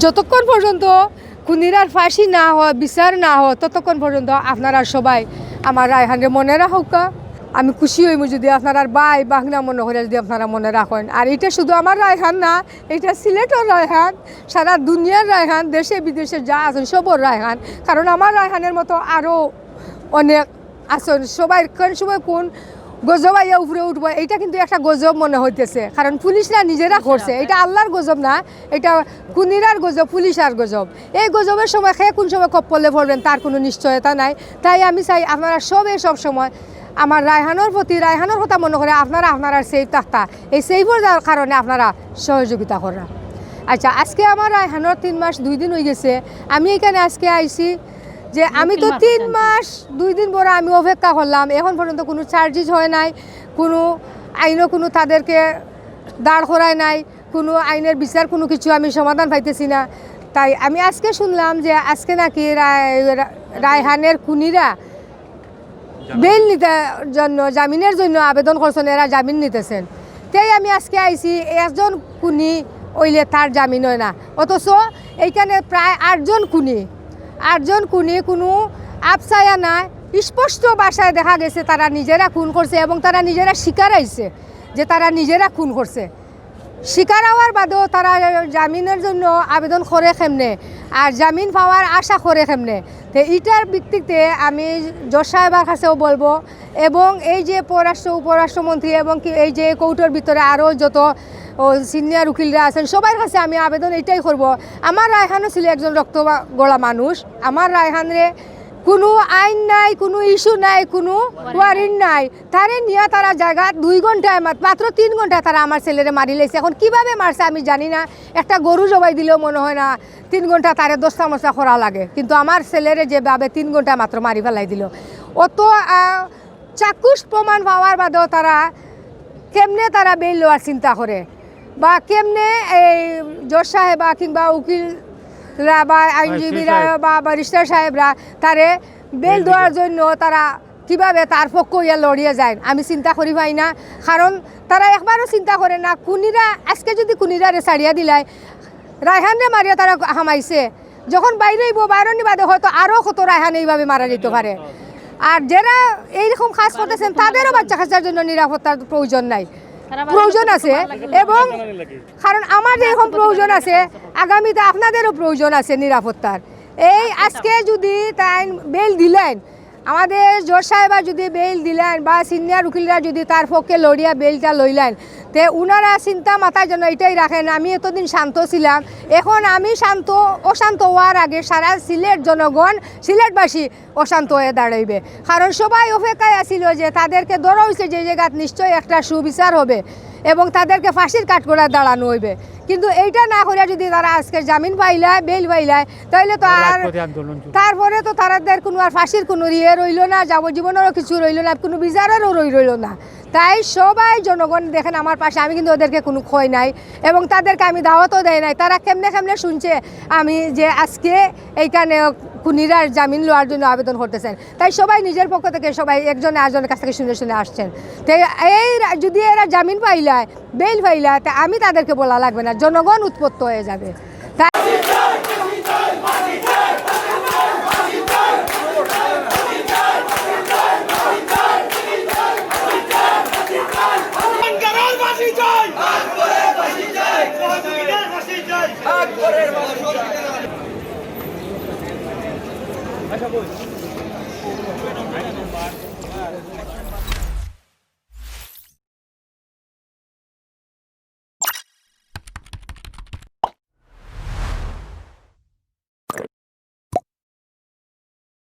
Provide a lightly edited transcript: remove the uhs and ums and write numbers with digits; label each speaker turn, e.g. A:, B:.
A: যতক্ষণ পর্যন্ত খুনিরার ফাঁসি না হয়, বিচার না হয়, ততক্ষণ পর্যন্ত আপনারা সবাই আমার রায়হানকে মনে রাখুক। আমি খুশি হইব যদি আপনারা বাই বাংলা মনে করে যদি আপনারা মনে রাখেন। আর এটা শুধু আমার রায়হান না, এটা সিলেটের রায়হান, সারা দুনিয়ার রায়হান, দেশে বিদেশে যা আছেন সবর রায়হান। কারণ আমার রায়হানের মতো আরও অনেক আছেন। সবাই কোন সময় কোন গজব আইয়া উপরে উঠবো, এইটা কিন্তু একটা গজব মনে হইতেছে। কারণ পুলিশরা নিজেরা করছে, এটা আল্লাহর গজব না, এটা খুনিরার গজব, পুলিশার গজব। এই গজবের সময় খেয়ে কোন সময় কপ্পলে পড়বেন তার কোনো নিশ্চয়তা নাই। তাই আমি চাই আপনারা সব সময় আমার রায়হানের প্রতি, রায়হানের কথা মনে করে আপনারা সেফ থাকতা, এই সেফের কারণে আপনারা সহযোগিতা করা। আচ্ছা, আজকে আমার রায়হানের 3 মাস 2 দিন হয়ে গেছে। আমি এখানে আজকে আইছি যে আমি তো 3 মাস 2 দিন পরে আমি অপেক্ষা করলাম, এখন পর্যন্ত কোনো চার্জেস হয় নাই, কোনো আইনও কোনো তাদেরকে দাঁড় করায় নাই, কোনো আইনের বিচার কোনো কিছু আমি সমাধান পাইতেছি না। তাই আমি আজকে শুনলাম যে আজকে নাকি রায়হানের খুনিরা বেল নিতে জন্য, জামিনের জন্য আবেদন করছেন, এরা জামিন নিতেছেন। তাই আমি আজকে আইছি, একজন খুনি ওইলে তার জামিন হয় না, অথচ এইখানে প্রায় 8 জন খুনি কোনো আফসায়া নাই, স্পষ্ট ভাষায় দেখা গেছে তারা নিজেরা খুন করছে এবং তারা নিজেরা স্বীকার আইছে যে তারা নিজেরা খুন করছে। স্বীকার হওয়ার বাদেও তারা জামিনের জন্য আবেদন করে কেমনে আর জামিন পাওয়ার আশা করে কেমনে। তো এইটার ভিত্তিতে আমি জজ সাহেবের কাছেও বলবো এবং এই যে উপরাষ্ট্রমন্ত্রী এবং এই যে কোর্টের ভিতরে আরও যত সিনিয়র উকিলরা আছেন সবার কাছে আমি আবেদন এটাই করব। আমার রায়হানও ছিল একজন রক্ত গড়া মানুষ। আমার রায়হানরে কোনো আইন নাই, কোনো ইস্যু নাই, কোনো ওয়ারেন্ট নাই, তারে নিয়ে তারা জায়গা 2 ঘন্টায় মাত্র 3 ঘন্টায় তারা আমার ছেলেরে মারি লেছে। এখন কিভাবে মারছে আমি জানি না, একটা গরু জবাই দিলেও মনে হয় না 3 ঘন্টা তারে দস্তা মশা করা লাগে, কিন্তু আমার ছেলেরে যেভাবে 3 ঘন্টা মাত্র মারি ফেলাই দিল। অত চাক্ষুষ প্রমাণ পাওয়ার বাদেও তারা কেমনে তারা বেল লওয়ার চিন্তা করে বা কেমনে এই জজ সাহেবা কিংবা উকিলরা বা আইনজীবীরা বা ব্যারিস্টার সাহেবরা তারে বেল দেওয়ার জন্য তারা কিভাবে তার পক্ষ ইয়া লড়িয়ে যায় আমি চিন্তা করি পাই না। কারণ তারা একবারও চিন্তা করে না খুনিরা আজকে যদি খুনিরারে ছাড়িয়া দিলাই, রায়হানরে মারিয়া তারা হামাইছে, যখন বাইরে বাইরনি বাদে হয়তো আরও কত রায়হান এইভাবে মারা যেতে পারে। আর যারা এইরকম কাজ করতেছেন তাদেরও বাচ্চা কাচ্চার জন্য নিরাপত্তার প্রয়োজন নাই, প্রয়োজন আছে। এবং কারণ আমার যেরকম প্রয়োজন আছে আগামীতে আপনাদেরও প্রয়োজন আছে নিরাপত্তার। এই আজকে যদি তাই বেল দিলেন, আমাদের জজ সাহেবা যদি বেল দিলেন বা সিনিয়র উকিলরা যদি তার পক্ষে লড়িয়া বেলটা লইলেন, তে উনারা চিন্তা মাথায় যেন এটাই রাখেন আমি এতদিন শান্ত ছিলাম, এখন আমি অশান্ত হওয়ার আগে সারা সিলেট জনগণ, সিলেটবাসী অশান্ত হয়ে দাঁড়াইবে। কারণ সবাই অপেক্ষায় আছিল যে তাদেরকে ধরা হয়েছে যে জায়গায় নিশ্চয়ই একটা সুবিচার হবে এবং তাদেরকে ফাঁসির কাঠগড়ায় দাঁড়ানো হইবে। কিন্তু এইটা না করে যদি তারা আজকে জামিন পাইলায়, বেল পাইলায়, তাহলে তো আর তারপরে তো তাদের কোনো আর ফাঁসির কোনো ইয়ে রইল না, যাবজ্জীবনেরও কিছু রইল না, কোনো বিচারেরও রইল না। তাই সবাই জনগণ দেখেন আমার পাশে, আমি কিন্তু ওদেরকে কোনো ক্ষয় নাই এবং তাদেরকে আমি দাওয়াতও দেয় নাই। তারা কেমনে শুনছে আমি যে আজকে এইখানে খুনিরার জামিন লওয়ার জন্য আবেদন করতেছেন। তাই সবাই নিজের পক্ষ থেকে সবাই একজনে আরেকজনের কাছ থেকে শুনে আসছেন। তাই এই যদি এরা জামিন পাইলায়, বেল পাইলায়, তা আমি তাদেরকে বলা লাগবে না, জনগণ উৎপত্ত হয়ে যাবে।